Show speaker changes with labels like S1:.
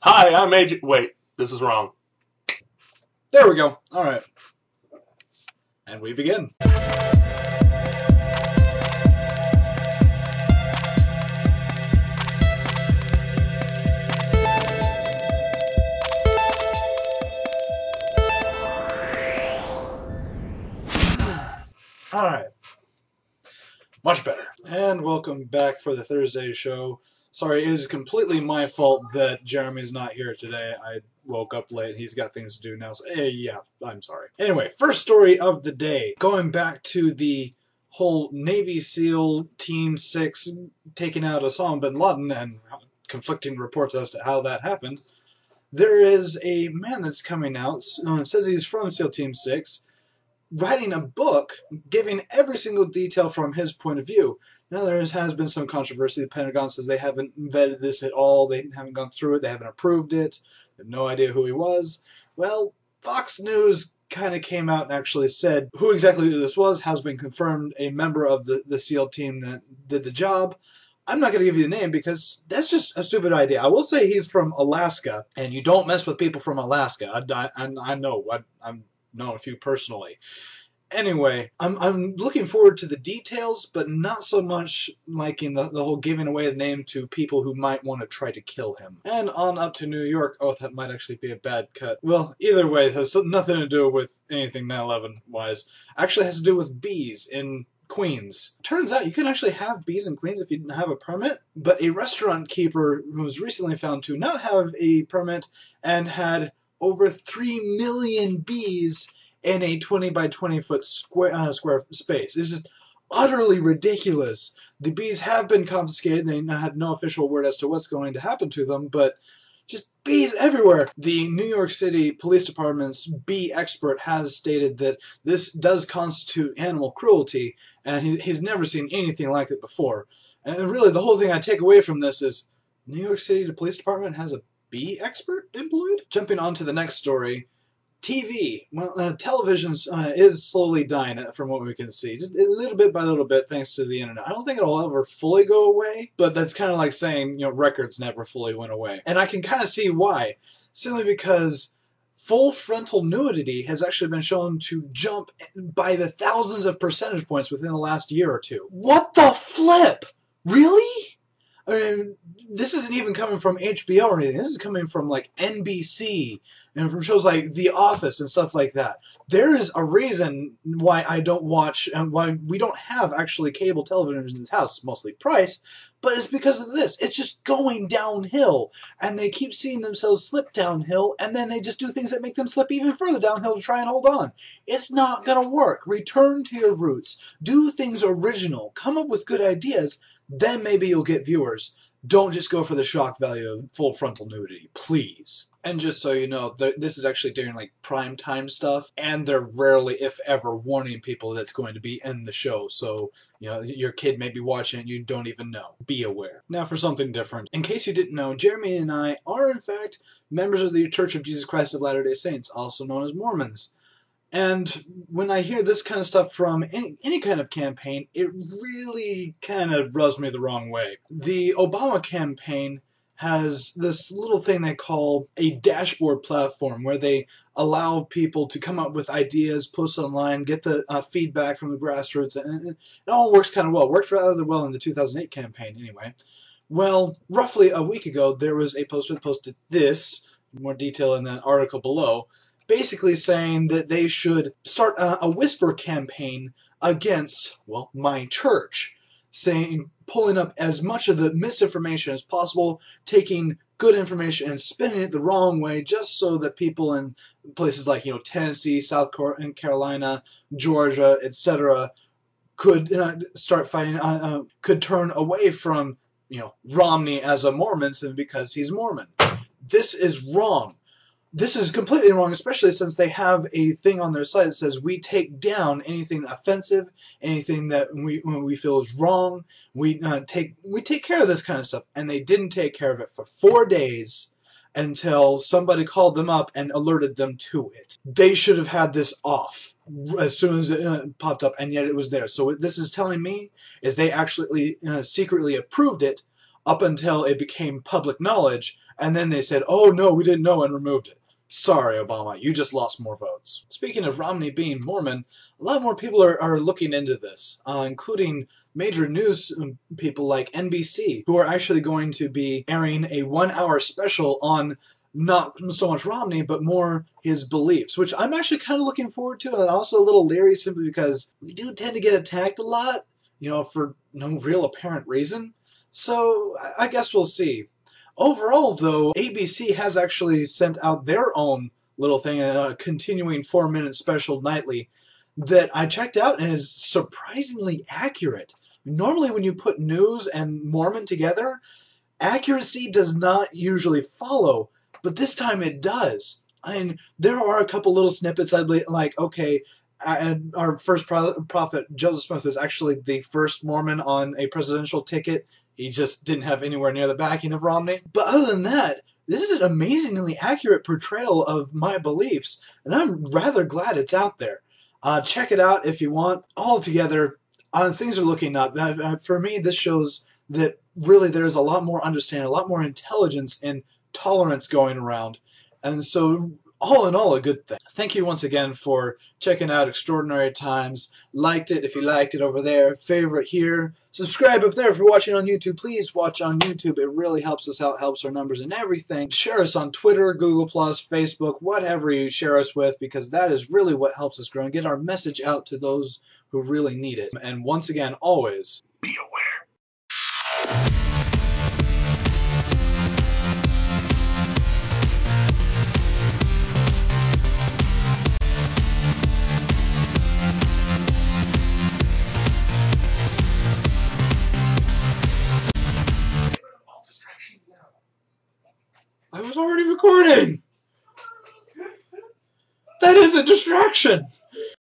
S1: Hi, I'm Agent... Wait, this is wrong.
S2: There we go. All right. And we begin. All right. Much better. And welcome back for the Thursday show. Sorry, it is completely my fault that Jeremy's not here today. I woke up late. He's got things to do now. So, yeah, I'm sorry. Anyway, first story of the day. Going back to the whole Navy SEAL Team 6 taking out Osama bin Laden and conflicting reports as to how that happened. There is a man that's coming out. It says he's from SEAL Team 6. Writing a book giving every single detail from his point of view. Now, there has been some controversy. The Pentagon says they haven't vetted this at all. They haven't gone through it. They haven't approved it. They have no idea who he was. Well, Fox News kind of came out and actually said who exactly this was, has been confirmed, a member of the SEAL team that did the job. I'm not going to give you the name because that's just a stupid idea. I will say he's from Alaska, and you don't mess with people from Alaska. I know. I'm known a few personally. Anyway, I'm looking forward to the details, but not so much liking the whole giving away the name to people who might want to try to kill him. And on up to New York. Oh, that might actually be a bad cut. Well, either way, it has nothing to do with anything 9/11-wise. Actually, it has to do with bees in Queens. Turns out you can actually have bees in Queens if you didn't have a permit, but a restaurant keeper who was recently found to not have a permit and had over 3 million bees in a 20 by 20 foot square space. This is utterly ridiculous. The bees have been confiscated. They had no official word as to what's going to happen to them, but just bees everywhere. The New York City Police Department's bee expert has stated that this does constitute animal cruelty, and he's never seen anything like it before. And really, the whole thing I take away from this is New York City Police Department has a bee expert employed? Jumping on to the next story. TV. Well, television is slowly dying from what we can see. Just a little bit by little bit thanks to the internet. I don't think it'll ever fully go away, but that's kind of like saying, records never fully went away. And I can kind of see why. Simply because full frontal nudity has actually been shown to jump by the thousands of percentage points within the last year or two. What the flip? Really? I mean, this isn't even coming from HBO or anything. This is coming from, like, NBC and from shows like The Office and stuff like that. There is a reason why I don't watch and why we don't have actually cable television in this house. It's mostly price, but it's because of this. It's just going downhill, and they keep seeing themselves slip downhill, and then they just do things that make them slip even further downhill to try and hold on. It's not going to work. Return to your roots. Do things original. Come up with good ideas. Then maybe you'll get viewers. Don't just go for the shock value of full frontal nudity, please. And just so you know, this is actually during like prime time stuff, and they're rarely, if ever, warning people that's going to be in the show. So, your kid may be watching and you don't even know. Be aware. Now for something different. In case you didn't know, Jeremy and I are in fact members of the Church of Jesus Christ of Latter-day Saints, also known as Mormons. And when I hear this kind of stuff from any kind of campaign, it really kind of rubs me the wrong way. The Obama campaign has this little thing they call a dashboard platform where they allow people to come up with ideas, post online, get the feedback from the grassroots, and it all works kind of well. It worked rather well in the 2008 campaign anyway. Well, roughly a week ago, there was a poster that posted this, more detail in that article below, basically saying that they should start a whisper campaign against, well, my church, pulling up as much of the misinformation as possible, taking good information and spinning it the wrong way just so that people in places like, Tennessee, South Carolina, Georgia, etc. could start fighting, could turn away from, Romney as a Mormon simply because he's Mormon. This is wrong. This is completely wrong, especially since they have a thing on their site that says we take down anything offensive, anything that we feel is wrong. We take care of this kind of stuff, and they didn't take care of it for 4 days until somebody called them up and alerted them to it. They should have had this off as soon as it popped up, and yet it was there. So what this is telling me is they actually secretly approved it up until it became public knowledge, And then they said, oh no, we didn't know, and removed it. Sorry, Obama, you just lost more votes. Speaking of Romney being Mormon, a lot more people are looking into this, including major news people like NBC, who are actually going to be airing a 1-hour special on not so much Romney, but more his beliefs, which I'm actually kind of looking forward to, and also a little leery simply because we do tend to get attacked a lot, for no real apparent reason. So I guess we'll see. Overall, though, ABC has actually sent out their own little thing, a continuing 4-minute special nightly, that I checked out and is surprisingly accurate. Normally when you put news and Mormon together, accuracy does not usually follow, but this time it does. There are a couple little snippets I'd like, okay, and our first prophet, Joseph Smith, is actually the first Mormon on a presidential ticket. He just didn't have anywhere near the backing of Romney. But other than that, this is an amazingly accurate portrayal of my beliefs, and I'm rather glad it's out there. Check it out if you want. Altogether, things are looking up. For me, this shows that really there's a lot more understanding, a lot more intelligence and tolerance going around. And so, all in all, a good thing. Thank you once again for checking out Extraordinary Times. Liked it if you liked it over there. Favorite here. Subscribe up there if you're watching on YouTube. Please watch on YouTube. It really helps us out, helps our numbers and everything. Share us on Twitter, Google+, Facebook, whatever you share us with, because that is really what helps us grow and get our message out to those who really need it. And once again, always, be aware. I was already recording! That is a distraction!